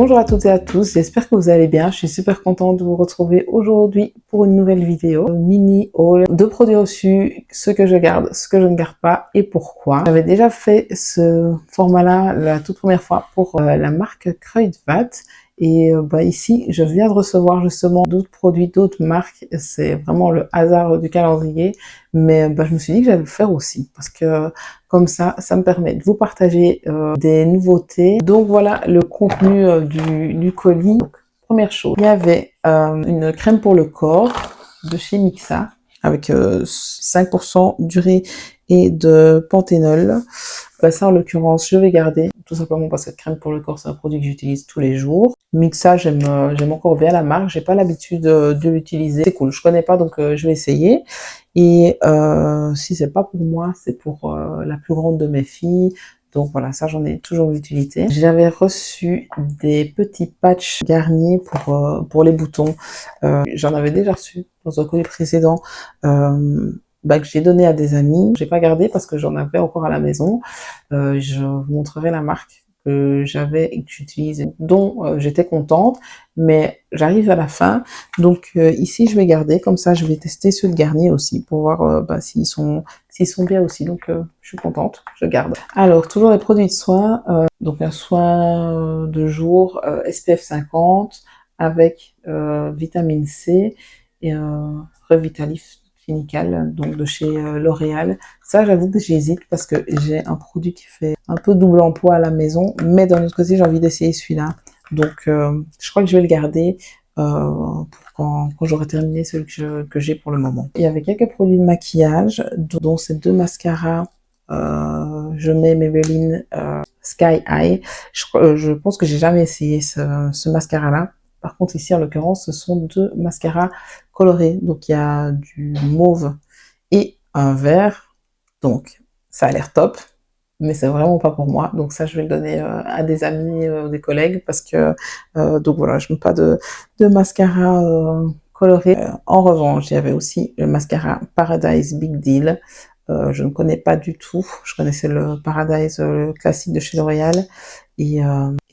Bonjour à toutes et à tous, j'espère que vous allez bien. Je suis super contente de vous retrouver aujourd'hui pour une nouvelle vidéo. Mini haul de produits reçus, ce que je garde, ce que je ne garde pas et pourquoi. J'avais déjà fait ce format-là la toute première fois pour la marque Kruidvat. Et ici, je viens de recevoir justement d'autres produits, d'autres marques. C'est vraiment le hasard du calendrier. Mais je me suis dit que j'allais le faire aussi parce que comme ça me permet de vous partager des nouveautés. Donc voilà le contenu du colis. Donc, première chose, il y avait une crème pour le corps de chez Mixa avec 5% d'urée et de panthénol. Ça, en l'occurrence, je vais garder, tout simplement parce que cette crème pour le corps, c'est un produit que j'utilise tous les jours. Mixa, j'aime encore bien la marque. J'ai pas l'habitude de l'utiliser. C'est cool, je connais pas, donc je vais essayer. Et si c'est pas pour moi, c'est pour la plus grande de mes filles. Donc voilà, ça j'en ai toujours l'utilité. J'avais reçu des petits patchs Garnier pour les boutons. J'en avais déjà reçu dans un colis précédent. Que j'ai donné à des amis. J'ai pas gardé parce que j'en avais encore à la maison. Je vous montrerai la marque que j'avais et que j'utilise, dont j'étais contente, mais j'arrive à la fin. Donc ici, je vais garder. Comme ça, je vais tester ceux de Garnier aussi pour voir s'ils sont bien aussi. Donc je suis contente, je garde. Alors, toujours les produits de soins. Donc un soin de jour SPF 50 avec vitamine C et Revitalif Clinical, donc de chez L'Oréal. Ça, j'avoue que j'hésite parce que j'ai un produit qui fait un peu double emploi à la maison, mais d'un autre côté, j'ai envie d'essayer celui-là. Donc, je crois que je vais le garder pour quand j'aurai terminé celui que j'ai pour le moment. Il y avait quelques produits de maquillage, dont ces deux mascaras. Je mets Maybelline Sky High. Je pense que j'ai jamais essayé ce mascara-là. Par contre, ici, en l'occurrence, ce sont deux mascaras colorés. Donc, il y a du mauve et un vert. Donc, ça a l'air top, mais c'est vraiment pas pour moi. Donc, ça, je vais le donner à des amis, des collègues, parce que, donc voilà, je n'aime pas de mascara coloré. En revanche, il y avait aussi le mascara Paradise Big Deal. Je ne connais pas du tout. Je connaissais le Paradise le classique de chez L'Oréal. Et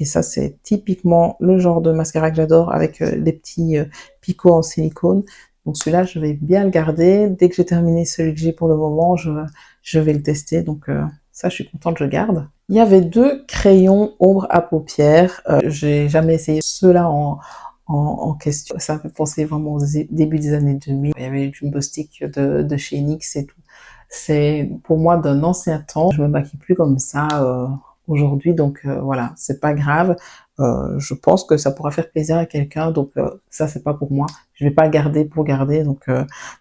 ça, c'est typiquement le genre de mascara que j'adore, avec les petits picots en silicone. Donc celui-là, je vais bien le garder. Dès que j'ai terminé celui que j'ai pour le moment, je vais le tester. Donc ça, je suis contente, je garde. Il y avait deux crayons ombre à paupières. J'ai jamais essayé ceux-là en question. Ça me fait penser vraiment au début des années 2000. Il y avait le Jumbo Stick de chez NYX et tout. C'est pour moi d'un ancien temps. Je me maquille plus comme ça aujourd'hui, donc voilà, c'est pas grave. Je pense que ça pourra faire plaisir à quelqu'un, donc ça c'est pas pour moi. Je vais pas le garder pour garder, donc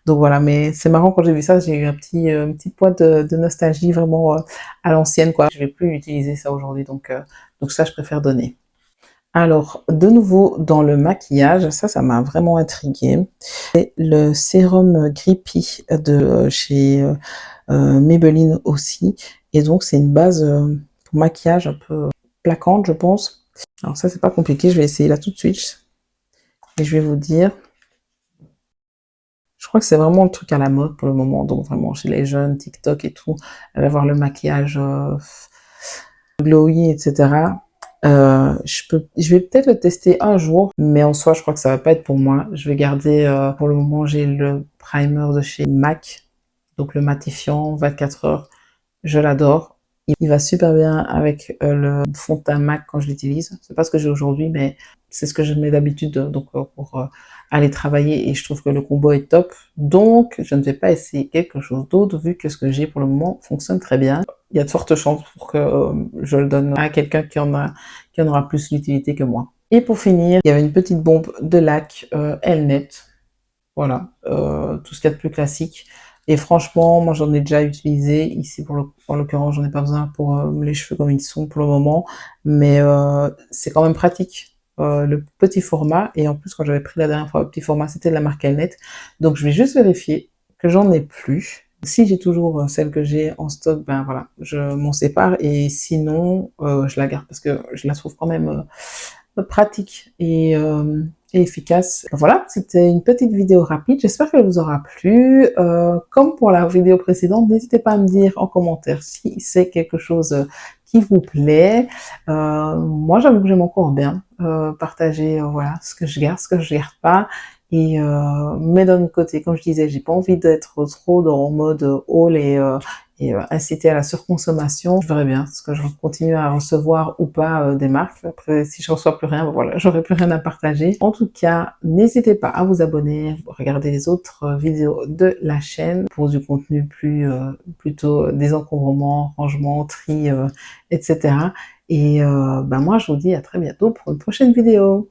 voilà. Mais c'est marrant, quand j'ai vu ça, j'ai eu un petit point de nostalgie vraiment à l'ancienne, quoi. Je vais plus utiliser ça aujourd'hui, donc ça je préfère donner. Alors, de nouveau, dans le maquillage, ça m'a vraiment intriguée. C'est le sérum Grippy de chez Maybelline aussi. Et donc, c'est une base pour maquillage un peu plaquante, je pense. Alors ça, c'est pas compliqué. Je vais essayer là tout de suite. Et je vais vous dire. Je crois que c'est vraiment le truc à la mode pour le moment. Donc, vraiment, chez les jeunes, TikTok et tout, avoir le maquillage glowy, etc. Je vais peut-être le tester un jour, mais en soi, je crois que ça va pas être pour moi. Je vais garder, pour le moment, j'ai le primer de chez MAC, donc le matifiant 24 heures. Je l'adore. Il va super bien avec le fond de teint MAC quand je l'utilise. C'est pas ce que j'ai aujourd'hui, mais c'est ce que je mets d'habitude donc pour aller travailler, et je trouve que le combo est top. Donc, je ne vais pas essayer quelque chose d'autre vu que ce que j'ai pour le moment fonctionne très bien. Il y a de fortes chances pour que je le donne à quelqu'un qui en aura plus d'utilité que moi. Et pour finir, il y avait une petite bombe de lac Elnet. Voilà, tout ce qu'il y a de plus classique. Et franchement, moi j'en ai déjà utilisé. Ici, en l'occurrence, j'en ai pas besoin pour les cheveux comme ils sont pour le moment. Mais c'est quand même pratique. Le petit format. Et en plus, quand j'avais pris la dernière fois le petit format, c'était de la marque Elnet. Donc je vais juste vérifier que j'en ai plus. Si j'ai toujours celle que j'ai en stock, ben voilà, je m'en sépare. Et sinon, je la garde parce que je la trouve quand même pratique et efficace. Voilà, c'était une petite vidéo rapide. J'espère qu'elle vous aura plu. Comme pour la vidéo précédente, n'hésitez pas à me dire en commentaire si c'est quelque chose qui vous plaît. Moi, j'avoue que j'aime encore bien partager voilà ce que je garde, ce que je garde pas. Et mais d'un autre côté, comme je disais, j'ai pas envie d'être trop dans le mode haul et inciter à la surconsommation. Je verrai bien ce que je continue à recevoir ou pas des marques. Après, si je reçois plus rien, ben voilà, j'aurai plus rien à partager. En tout cas, n'hésitez pas à vous abonner, regarder les autres vidéos de la chaîne pour du contenu plus plutôt désencombrement, rangement, tri, etc. Et ben moi, je vous dis à très bientôt pour une prochaine vidéo.